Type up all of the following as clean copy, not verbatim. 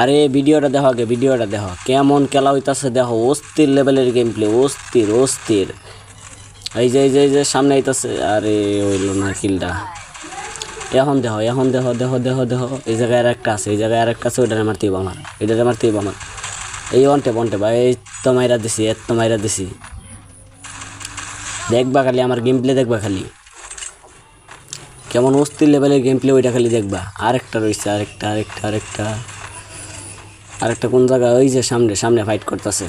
আরে ভিডিওটা দেখো আগে, ভিডিওটা দেখো কেমন খেলা হইতাছে, দেখো অস্থির লেভেলের গেম প্লে, অস্থির অস্থির। এই যে এই যে এই যে সামনে আইতাছে, আরে হইল না কিলটা। এখন দেখো, এখন দেখো, দেখো দেখো দেখো, এই জায়গায় আর একটা আছে, এই জায়গায় আর একটা আছে, ওইটা মারতেই আমার, এটা মারতেই আমার। এই ওয়ানটে ওয়ানটে ভাই, এই তো মাইরা দিছি, এত তো মাইরা দিছি। দেখবা খালি আমার গেম প্লে, দেখবা খালি কেমন অস্থির লেভেলের গেম প্লে, ওইটা খালি দেখবা। আরেকটা রয়েছে, আরেকটা আরেকটা আরেকটা আরেকটা কোন জায়গা, ওই যে সামনে সামনে ফাইট করতেছে।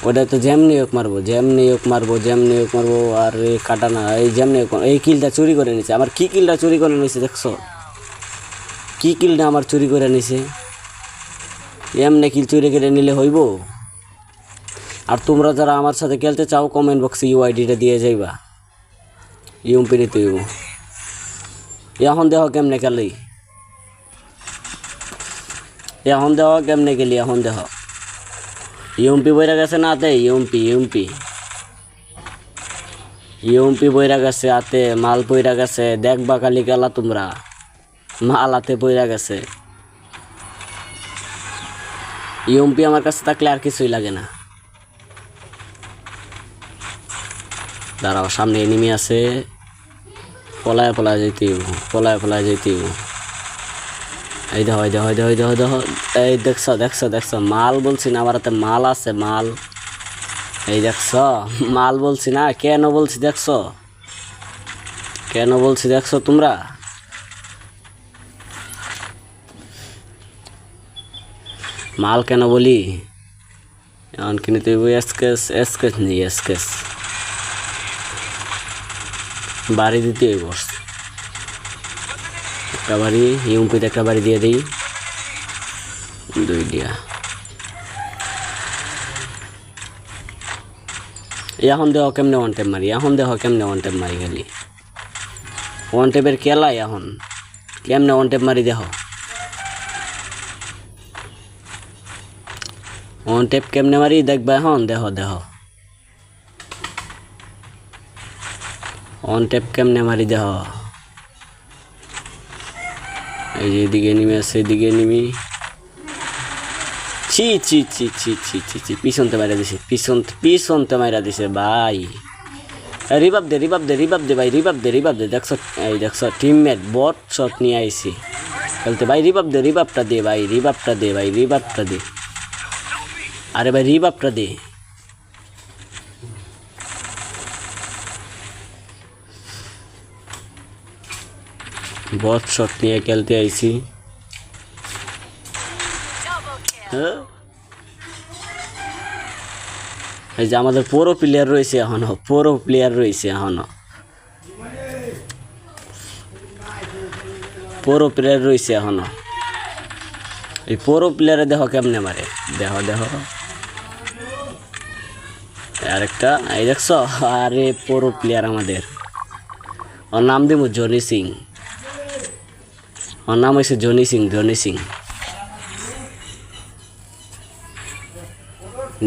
ওটা তো যেমনি হোক মারবো, যেমনি হোক মারবো, যেমনি হোক মারবো। আর এই কাটানা, এই যেমনি হোক, এই কিলটা চুরি করে নিছে আমার। কি কিলটা চুরি করে নিছে দেখছো? কি কিলটা আমার চুরি করে নিছে? এমনি কিল চুরি করে নিলে হইব? আর তোমরা যারা আমার সাথে খেলতে চাও, কমেন্ট বক্সে ইউআইডিটা দিয়ে যাইবা, ইউমপি নিতে হইব। এখন দেখো কেমনে খেলি, এখন দেখো কেমনে খেলি, এখন দেখো। ইউমপি বইরা গেছে না হাতে, ইউমপি ইউমপি ইউমপি বইরা গেছে হাতে, মাল বইরা গেছে। দেখবা খালি খেলা তোমরা, মাল হাতে বইরা গেছে। ইউমপি আমার কাছে থাকলে আর কিছুই লাগে না। দাঁড়াও, সামনে এনিমি আছে, পলায় পলায় যেতে, পলায় পলায় যেতে। এই দেখো, এই দেখো, এই দেখো, এই দেখো, দেখো, এই দেখছো দেখছো দেখছো, মাল বলছি না আমার হাতে মাল আছে, মাল। এই দেখছো, মাল বলছি না, কেন বলছি দেখছো, কেন বলছি দেখছো তোমরা? মাল কেন বলি? এখন কিনে তুই এসকেস, এসকেস নেই, এসকেস বাড়ি দিতে হইব। একটা বাড়ি, ইউমপিতে একটা বাড়ি দিয়ে দিই, দুই দিয়া। এখন দেখো কেমনে ওয়ান টেপ মারি, এখন দেখো কেমনে ওয়ান টেপ মারি। খালি ওয়ান টেপের খেলাই, এখন কেমনে ওয়ান টেপ মারি দেখো। ওয়ান টেপ কেমনে মারি দেখবা, এখন দেখো দেখো ওয়ান টেপ কেমনে মারি দেখো। এই যে এদিকে নেমে আছে, এদিকে নেমি, ছি ছি ছি ছি ছি ছি ছি, পিছনতে মাইরা দিছে, পিছনতে মাইরা দিছে ভাই। রিভাব দে, রিভাব দে, রিভাব দে ভাই, রিভাব দে, রিভাব দে। দেখছো, এই দেখছো টিমমেট বট শট নিয়ে আইছি খেলতে ভাই। রিভাব দে, রিভাবটা দে ভাই, রিভাবটা দে ভাই, রিভাবটা দে। আরে ভাই রিভাবটা দে। বট শট নিয়ে খেলতে আইছি। হ্যাঁ, এই যে আমাদের পুরো প্লেয়ার রয়েছে এখনো, পুরো প্লেয়ার রয়েছে এখনো, পুরো প্লেয়ার রয়েছে এখনো। এই পুরো প্লেয়ারে দেখো কেমনে মারে, দেখো দেখো। আরেকটা, এই দেখছো, আরে পুরো প্লেয়ার আমাদের। ওর নাম দিব জনি সিং, ওর নাম হয়েছে জনি সিং, জনি সিং।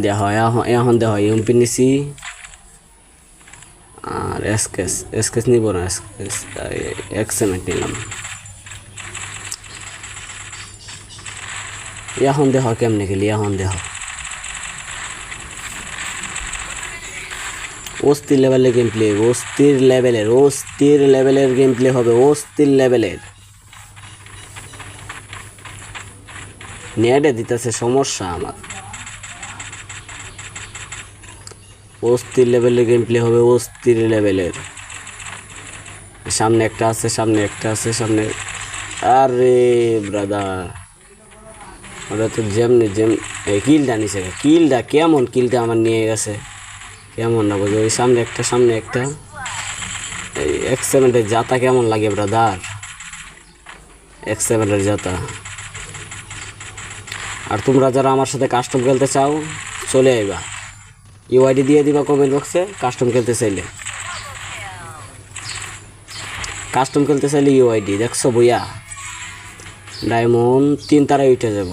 দেখো এখন দেখো ইউমপি নিছি, আর এসকেস, এসকেস নিব না, এসকেস এক্সেমেন্ট নিলাম। এখন দেখো কেমনে খেলি, এখন দেখো অস্থির লেভেলের গেম প্লে, অস্থির লেভেলের, অস্থির লেভেলের গেম প্লে হবে, অস্থির লেভেলের। নেটে দিতেছে সমস্যা আমার। অস্থির লেভেলের গেম প্লে হবে, অস্থির লেভেলের। সামনে একটা আছে, সামনে একটা আছে, সামনে। আরে ব্রাদার, ওটা তো যেমনি কিলটা নিছে, কিলটা কেমন, কিলটা আমার নিয়ে গেছে কেমন না বুঝো। ওই সামনে একটা, সামনে একটা। এই এক্স7-এর জাতা কেমন লাগে ব্রাদার, এক্স7-এর জাতা। আর তোমরা যারা আমার সাথে কাস্টম খেলতে চাও, চলে আইবা, ইউআইডি দিয়ে দিবা কমেন্ট বক্সে। কাস্টম খেলতে চাইলে, কাস্টম খেলতে চাইলে ইউআইডি। দেখছো বইয়া, ডায়মন্ড 3 তারা উঠে যাব,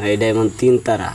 এই ডায়মন্ড 3 তারা।